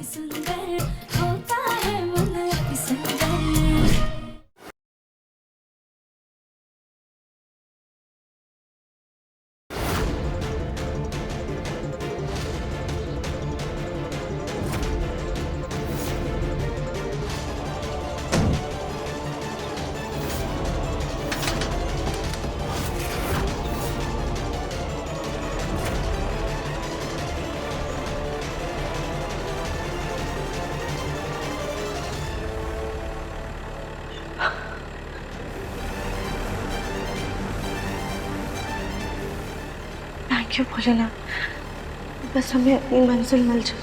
सुंदर होता है मन अति सुंदर। थैंक यू भोलेनाथ, बस हमें अपनी मंजिल मिल जाए।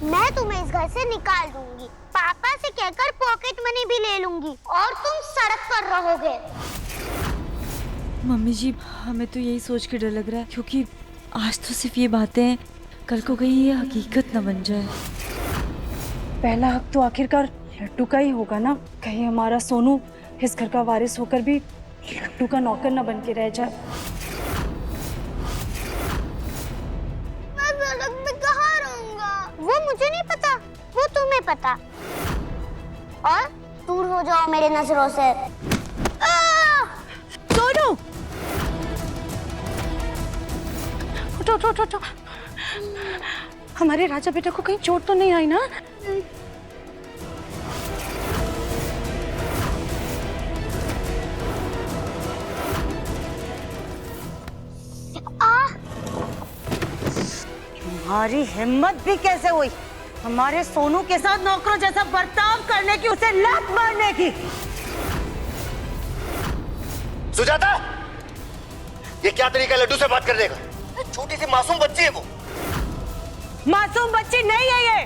मैं तुम्हें इस घर से निकाल दूंगी, पापा से कहकर पॉकेट मनी भी ले लूंगी और तुम सड़क पर रहोगे। मम्मी जी, हमें तो यही सोच के डर लग रहा है, क्योंकि आज तो सिर्फ ये बातें, कल को कहीं ये हकीकत न बन जाए। पहला हक तो आखिरकार लड्डू का ही होगा ना। कहीं हमारा सोनू इस घर का वारिस होकर भी लड्डू का नौकर न बन के रह जाए। मैं सड़क पे कहाँ रहूंगा? वो मुझे नहीं पता, वो तुम्हें पता। और दूर हो जाओ मेरे नजरों से। सोनू, उठो उठो उठो उठो। हमारे राजा बेटा को कहीं चोट तो नहीं आई ना? तुम्हारी हिम्मत भी कैसे हुई हमारे सोनू के साथ नौकरों जैसा बर्ताव करने की, उसे लात मारने की? सुजाता, ये क्या तरीका है लड्डू से बात करने का? छोटी सी मासूम बच्ची है वो। मासूम बच्ची नहीं है ये,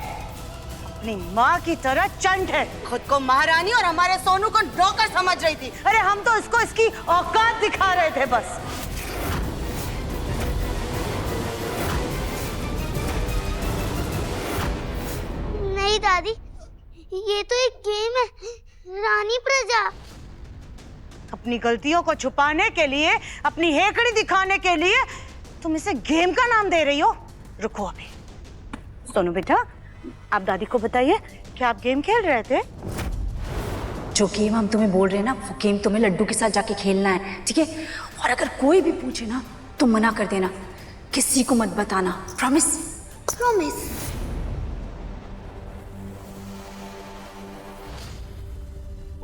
अपनी माँ की तरह चंट है। खुद को महारानी और हमारे सोनू को नौकर समझ रही थी। अरे हम तो इसको इसकी औकात दिखा रहे थे बस। नहीं दादी, ये तो एक गेम है, रानी प्रजा। अपनी गलतियों को छुपाने के लिए, अपनी हेकड़ी दिखाने के लिए तुम इसे गेम का नाम दे रही हो। रुको अभी। सोनू बेटा, आप दादी को बताइए कि आप गेम खेल रहे थे। जो गेम हम तुम्हें बोल रहे हैं ना, वो गेम तुम्हें लड्डू के साथ जाके खेलना है, ठीक है? और अगर कोई भी पूछे ना तो मना कर देना, किसी को मत बताना। प्रॉमिस? प्रॉमिस।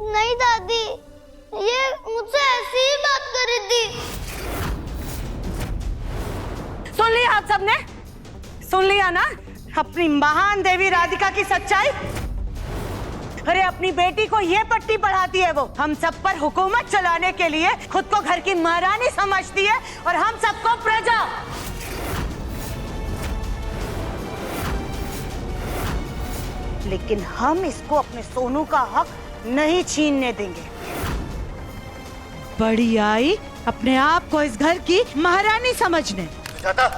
नहीं दादी, ये मुझसे ऐसी ही बात कर रही थी। सुन लिया आप सबने? सुन लिया ना अपनी महान देवी राधिका की सच्चाई? अरे अपनी बेटी को ये पट्टी पढ़ाती है वो, हम सब पर हुकूमत चलाने के लिए खुद को घर की महारानी समझती है और हम सबको प्रजा। लेकिन हम इसको अपने सोनू का हक नहीं छीनने देंगे। बड़ी आई अपने आप को इस घर की महारानी समझने। सुजाता,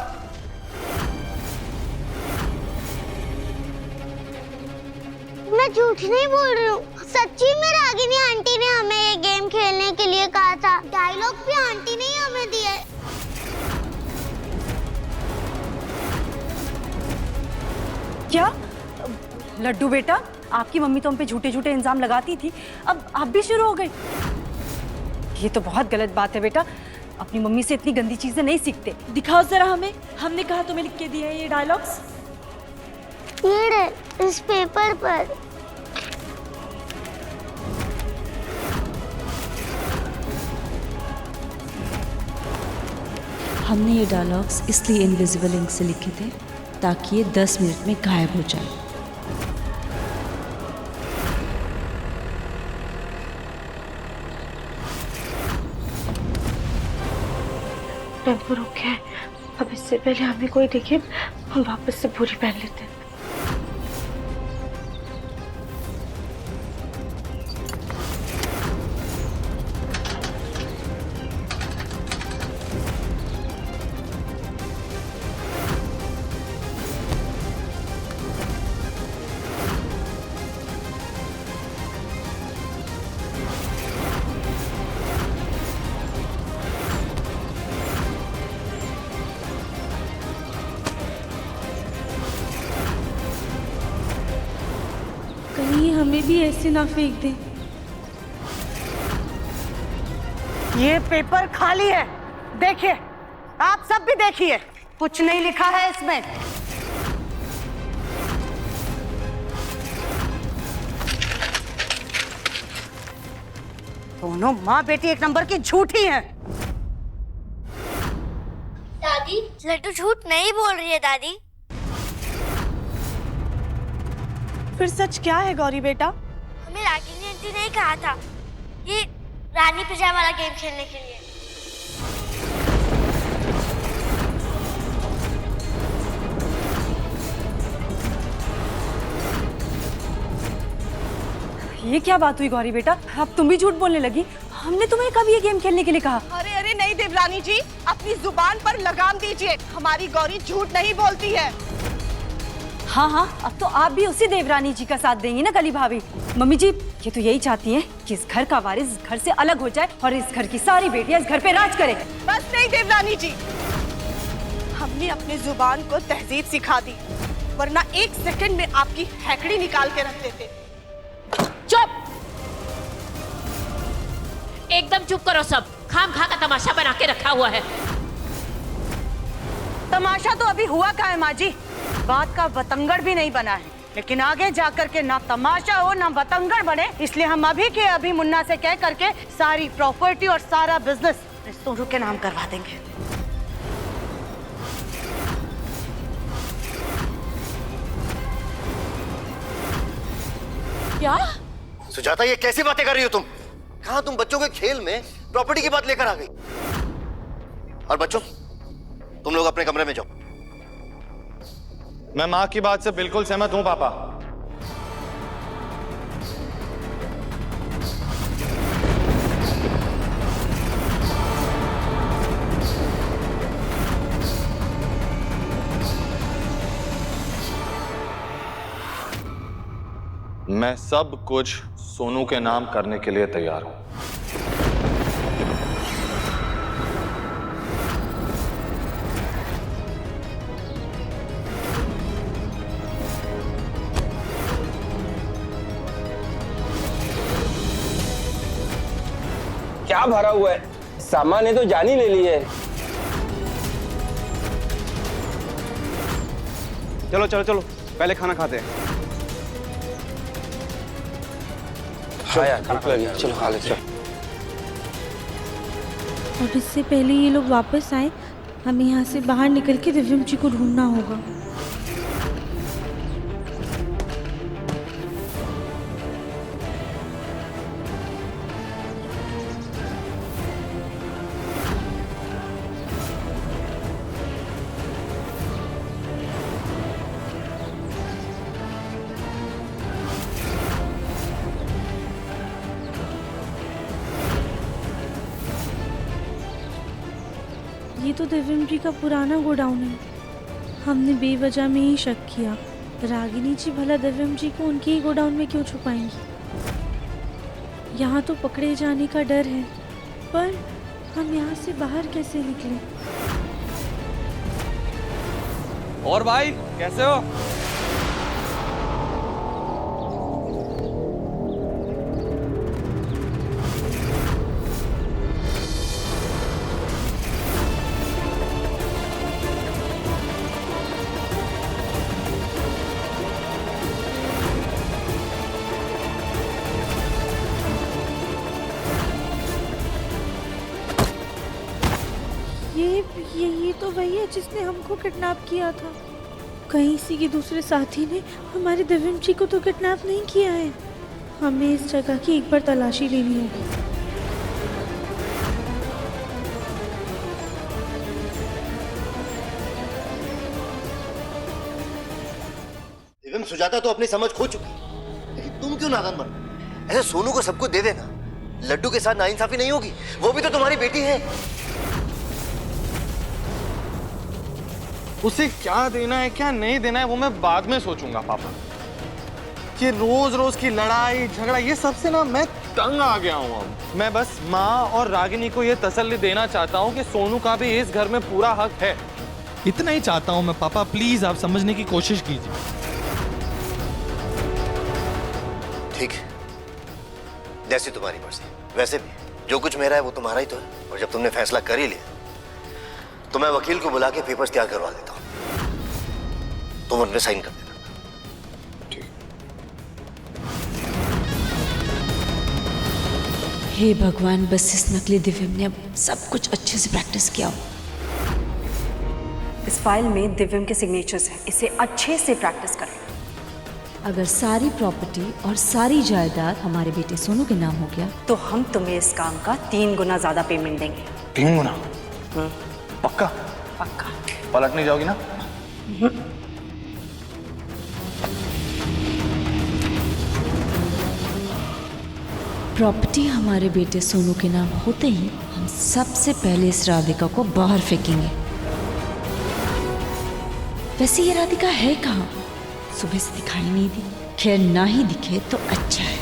मैं झूठ नहीं बोल रही हूँ, सच्ची में रागिनी आंटी ने हमें ये गेम खेलने के लिए कहा था। डायलॉग भी आंटी ने ही हमें दिए। क्या लड्डू बेटा, आपकी मम्मी तो हम पे झूठे झूठे इल्जाम लगाती थी, अब आप भी शुरू हो गए? ये तो बहुत गलत बात है बेटा, अपनी मम्मी से इतनी गंदी चीजें नहीं सीखते। दिखाओ जरा हमें, हमने कहा तुम्हें लिख के दिया है ये डायलॉग्स। ये रहे, इस पेपर पर। हमने ये डायलॉग्स इसलिए इनविजिबल इंक से लिखे थे ताकि ये 10 मिनट में गायब हो जाए। टेम्पो रुक गया है, अब इससे पहले हमें कोई देखे हम वापस से पूरी पहन लेते हैं। भी ऐसे ना फेंक दे। ये पेपर खाली है, देखिए, आप सब भी देखिए, कुछ नहीं लिखा है इसमें। दोनों माँ बेटी एक नंबर की झूठी हैं। दादी, लड्डू झूठ नहीं बोल रही है दादी। फिर सच क्या है गौरी बेटा? हमें रागिनी आंटी ने कहा था ये रानी प्रजा वाला गेम खेलने के लिए। ये क्या बात हुई गौरी बेटा, अब तुम भी झूठ बोलने लगी? हमने तुम्हें कब ये गेम खेलने के लिए कहा? अरे अरे नहीं देवरानी जी, अपनी जुबान पर लगाम दीजिए। हमारी गौरी झूठ नहीं बोलती है। हाँ हाँ, अब तो आप भी उसी देवरानी जी का साथ देंगी ना कली भाभी। मम्मी जी, ये तो यही चाहती हैं कि इस घर का वारिस इस घर से अलग हो जाए और इस घर की सारी बेटियां इस घर पे राज करें। बस नहीं देवरानी जी, हमने अपनी जुबान को तहजीब सिखा दी, वरना 1 सेकंड में आपकी हैकड़ी निकाल के रख देते। चुप! एकदम चुप करो सब। खाम खा का तमाशा बना के रखा हुआ है। तमाशा तो अभी हुआ का है माँ जी, बात का बतंगड़ भी नहीं बना है, लेकिन आगे जाकर के ना तमाशा हो ना बतंगड़ बने, इसलिए हम अभी के अभी मुन्ना से कह करके सारी प्रॉपर्टी और सारा बिजनेस सोनू के नाम करवा देंगे। क्या? सुजाता, ये कैसी बातें कर रही हो तुम? कहाँ तुम बच्चों के खेल में प्रॉपर्टी की बात लेकर आ गई? और बच्चों, तुम लोग अपने कमरे में जाओ। मैं माँ की बात से बिल्कुल सहमत हूँ पापा। मैं सब कुछ सोनू के नाम करने के लिए तैयार हूं। क्या भरा हुआ है? सामान ने तो जान ही ले ली है। चलो चलो चलो, पहले खाना खाते हैं। हाँ यार, भूख लगी, चलो खा लेते हैं। और इससे पहले ये लोग वापस आए, हमें यहाँ से बाहर निकल के दिव्यम जी को ढूंढना होगा। ये तो दिव्यम जी का पुराना गोडाउन है। हमने बेवजह में ही शक किया। रागिनी जी भला दिव्यम जी को उनके ही गोडाउन में क्यों छुपाएंगी? यहाँ तो पकड़े जाने का डर है, पर हम यहाँ से बाहर कैसे निकलें? और भाई कैसे हो? ये तो वही है जिसने हमको किडनैप किया था। कहीं किसी दूसरे साथी ने हमारे दिव्यम जी को तो किडनैप नहीं किया है। हमें इस जगह की एक बार तलाशी लेनी होगी। एवं सुजाता तो अपनी समझ खो चुकी, लेकिन तुम क्यों नादान बन? ऐसे सोनू को सब कुछ दे देना, लड्डू के साथ नाइंसाफी नहीं होगी। वो भी तो तुम्हारी बेटी है। उसे क्या देना है क्या नहीं देना है वो मैं बाद में सोचूंगा पापा। ये रोज रोज की लड़ाई झगड़ा, ये सबसे ना मैं तंग आ गया हूँ। अब मैं बस माँ और रागिनी को ये तसल्ली देना चाहता हूँ कि सोनू का भी इस घर में पूरा हक है। इतना ही चाहता हूँ मैं पापा, प्लीज आप समझने की कोशिश कीजिए। ठीक है, जैसी तुम्हारी मर्जी। वैसे भी जो कुछ मेरा है वो तुम्हारा ही तो है, और जब तुमने फैसला कर ही लिया तो मैं वकील को बुला के पेपर्स तैयार करवा देता हूँ, तुम उनमें साइन कर देना। हे भगवान, बस इस नकली दिव्यम ने अब सब कुछ अच्छे से प्रैक्टिस किया हो। इस फाइल में दिव्यम के सिग्नेचर्स हैं, इसे अच्छे से प्रैक्टिस करें। अगर सारी प्रॉपर्टी और सारी जायदाद हमारे बेटे सोनू के नाम हो गया तो हम तुम्हें इस काम का 3 गुना ज्यादा पेमेंट देंगे। 3 गुना? पक्का? पक्का। पलट नहीं जाओगी ना? प्रॉपर्टी हमारे बेटे सोनू के नाम होते ही हम सबसे पहले इस राधिका को बाहर फेंकेंगे। वैसे ये राधिका है कहाँ? सुबह से दिखाई नहीं दी। खैर, ना ही दिखे तो अच्छा है।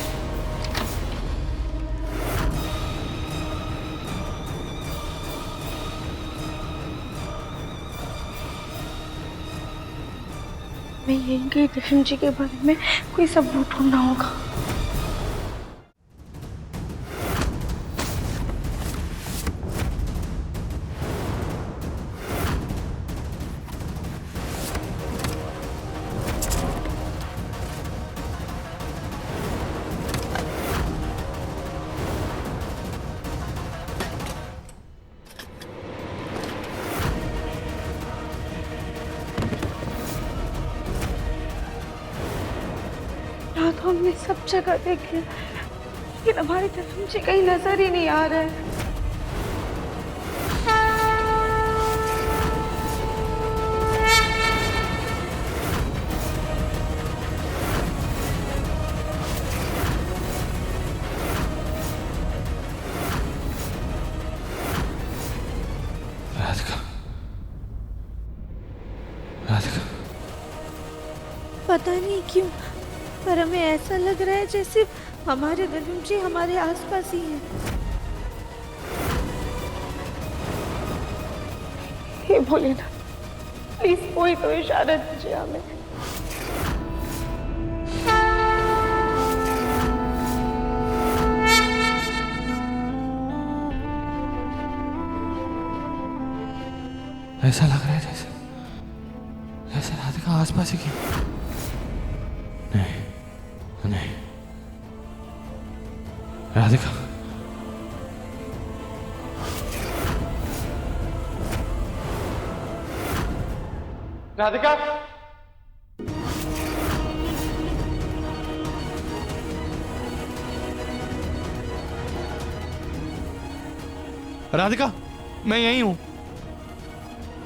मैं यही गई दिव्यम जी के बारे में कोई सबूत ढूंढना होगा। तो हमने सब जगह देख लिया, लेकिन हमारे दिव्यम जी कहीं नजर ही नहीं आ रहा है। राधिका, राधिका, पता नहीं क्यों, पर हमें ऐसा लग रहा है जैसे हमारे दिव्यम जी हमारे आसपास ही हैं। हे भोलेनाथ, प्लीज कोई तो इशारा दीजिए हमें। ऐसा लग रहा है जैसे राधिका आसपास ही की। नहीं, राधिका, राधिका, राधिका, मैं यही हूँ।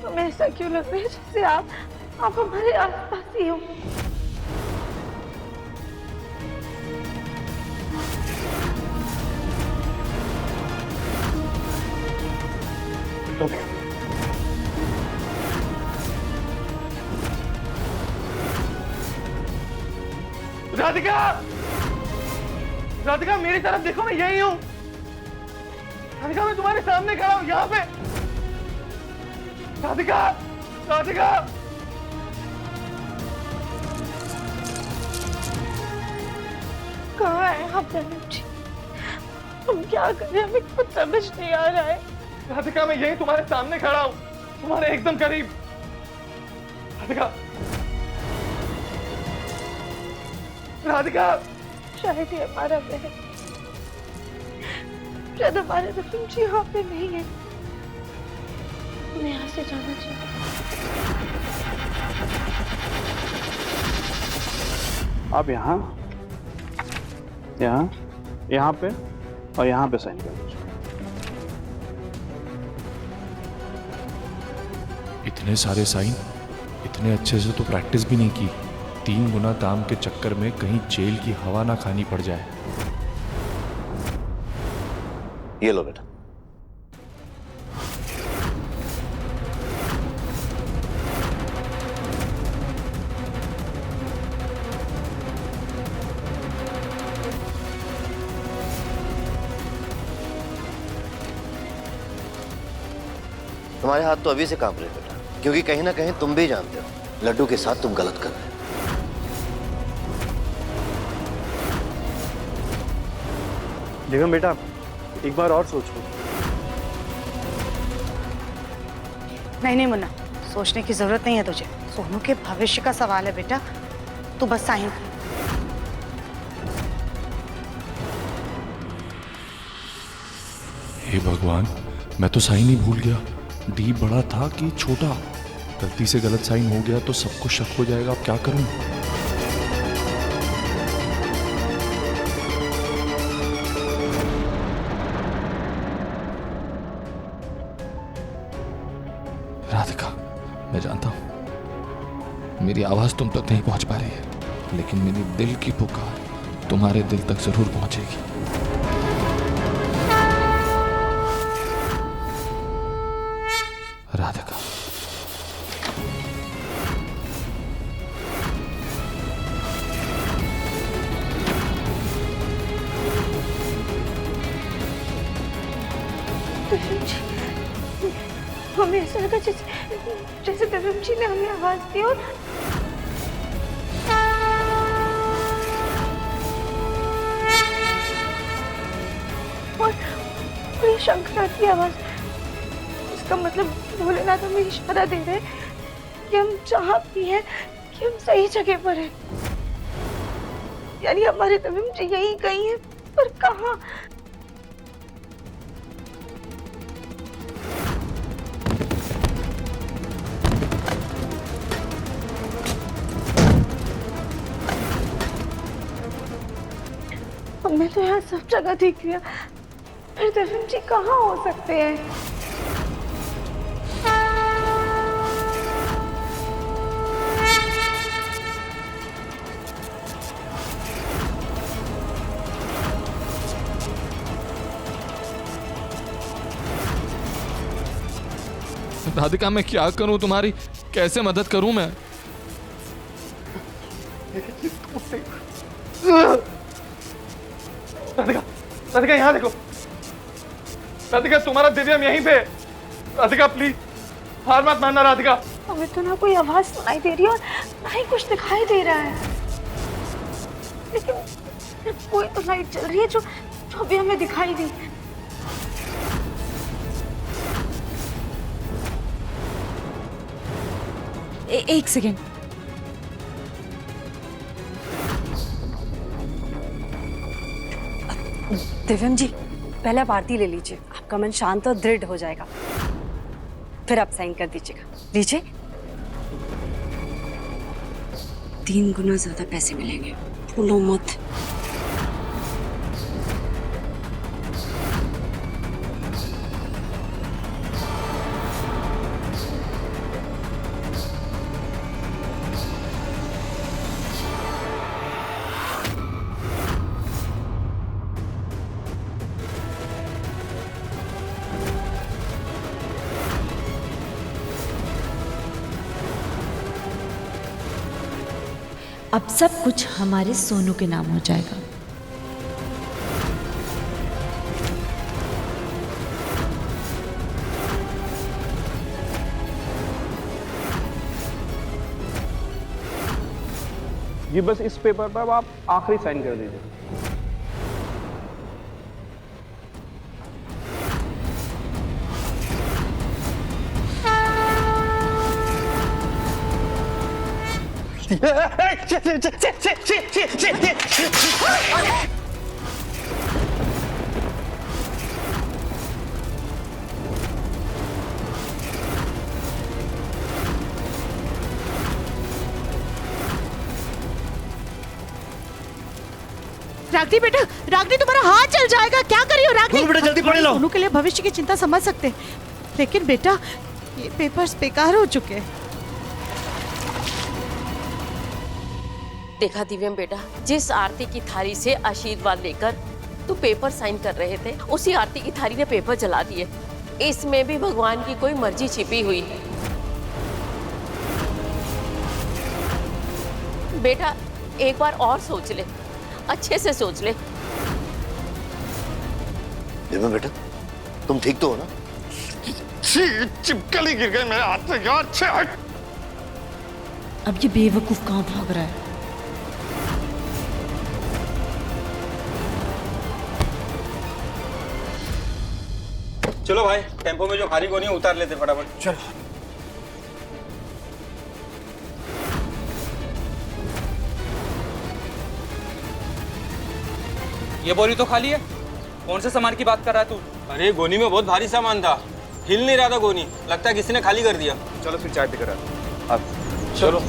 हमें ऐसा क्यों लग रहा है जैसे आप हमारे आसपास ही हो। राधिका, राधिका, मेरी तरफ देखो, मैं यही हूँ। राधिका, मैं तुम्हारे सामने खड़ा हूँ, यहाँ पे। राधिका, राधिका, कहाँ है आप दिव्यम जी? हम क्या करें, हमें कुछ समझ नहीं आ रहा है। राधिका, मैं यही तुम्हारे सामने खड़ा हूँ, तुम्हारे एकदम करीब। राधिका, राधिका, शायद ये हमारा बहन, शायद हमारे दिव्यम जी यहाँ पे नहीं है। हमें यहाँ से जाना चाहिए। आप यहाँ पे और यहाँ पे साइन कर दीजिए। इतने सारे साइन, इतने अच्छे से तो प्रैक्टिस भी नहीं की। 3 गुना दाम के चक्कर में कहीं जेल की हवा ना खानी पड़ जाए। ये लो बेटा। तुम्हारे हाथ तो अभी से कांप रहे बेटा, क्योंकि कहीं ना कहीं तुम भी जानते हो लड्डू के साथ तुम गलत कर रहे हो। दिव्यम बेटा, एक बार और सोचो। नहीं मुन्ना, सोचने की जरूरत नहीं है तुझे। सोनू के भविष्य का सवाल है बेटा, तू बस साइन कर। हे भगवान, मैं तो साइन ही भूल गया। डी बड़ा था कि छोटा? गलती से गलत साइन हो गया तो सबको शक हो जाएगा। अब क्या करूं? राधिका, मैं जानता हूं मेरी आवाज तुम तक नहीं पहुंच पा रही है, लेकिन मेरी दिल की पुकार तुम्हारे दिल तक जरूर पहुंचेगी। राधिका, हमें ऐसा लगा जैसे दिव्यम जी ने हमें आवाज दी और ये शंकराचार्य की आवाज। इसका मतलब भोलेनाथ हमें इशारा दे रहे हैं कि हम जहाँ भी हैं कि हम सही जगह पर हैं। यानी हमारे दिव्यम जी यहीं कहीं हैं, पर कहाँ? मैं तो यहाँ सब जगह देख लिया, फिर दिव्यम जी कहाँ हो सकते हैं? राधिका, मैं क्या करूं? तुम्हारी कैसे मदद करूं मैं? राधिका, राधिका यहाँ देखो। राधिका, तुम्हारा दिव्यम यहीं पे। राधिका प्लीज, हार मत मानना राधिका। हमें तो ना कोई आवाज सुनाई दे रही है और ना ही कुछ दिखाई दे रहा है, लेकिन कोई तो लाइट जल रही है जो अभी हमें दिखाई दी। एक सेकेंड। दिव्यम जी, पहले आप आरती ले लीजिए, आपका मन शांत और दृढ़ हो जाएगा। फिर आप साइन कर दीजिएगा। लीजिए। 3 गुना ज्यादा पैसे मिलेंगे, भूलो मत। अब सब कुछ हमारे सोनू के नाम हो जाएगा। ये बस इस पेपर पर आप आखिरी साइन कर दीजिए। रागनी बेटा, रागनी तुम्हारा हाथ चल जाएगा। क्या करियो रागनी? बेटा जल्दी पढ़ लो। सोनू के लिए भविष्य की चिंता समझ सकते हैं, लेकिन बेटा ये पेपर्स बेकार हो चुके हैं। देखा दिव्यम बेटा, जिस आरती की थाली से आशीर्वाद लेकर तू पेपर साइन कर रहे थे, उसी आरती की थाली ने पेपर जला दिए। इसमें भी भगवान की कोई मर्जी छिपी हुई है। बेटा एक बार और सोच ले, अच्छे से सोच ले। दिव्यम बेटा, तुम ठीक तो हो ना? चिपकली गिर गई मेरे हाथ से यार। अब ये बेवकूफ कहाँ भाग रहा है? चलो भाई, टेम्पो में जो खाली गोनी है उतार लेते फटाफट। चलो। ये बोरी तो खाली है। कौन से सामान की बात कर रहा है तू? अरे गोनी में बहुत भारी सामान था, हिल नहीं रहा था गोनी, लगता है किसी ने खाली कर दिया। चलो फिर चाय पीकर आते हैं। चलो।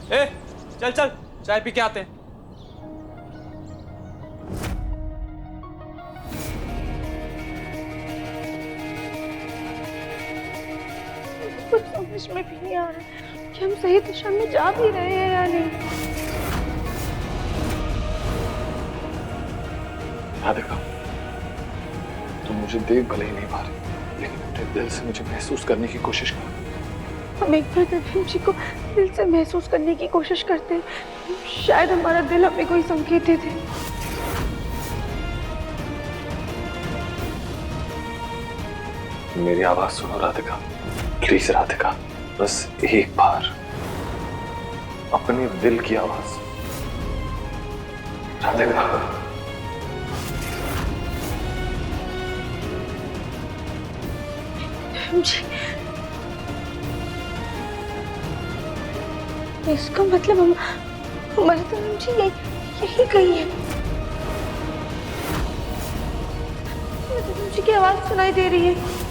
ए, चल चल चाय पी के आते हैं। कुछ समझ में भी नहीं आ रहा कि हम सही दिशा में जा भी रहे हैं या नहीं। राधिका, तुम मुझे देख भले ही नहीं पा रही, लेकिन अपने दिल से मुझे महसूस करने की कोशिश करो। हम एक बार नवीन जी को दिल से महसूस करने की कोशिश करते हैं, शायद हमारा दिल हमें कोई संकेत दे दे। मेरी आवाज सुनो राधिका, प्लीज राधिका, बस एक बार अपने दिल की आवाज। राधिका, जी, इसका मतलब हम हमारे तरफ जी यही कही है। मुझे की आवाज सुनाई दे रही है।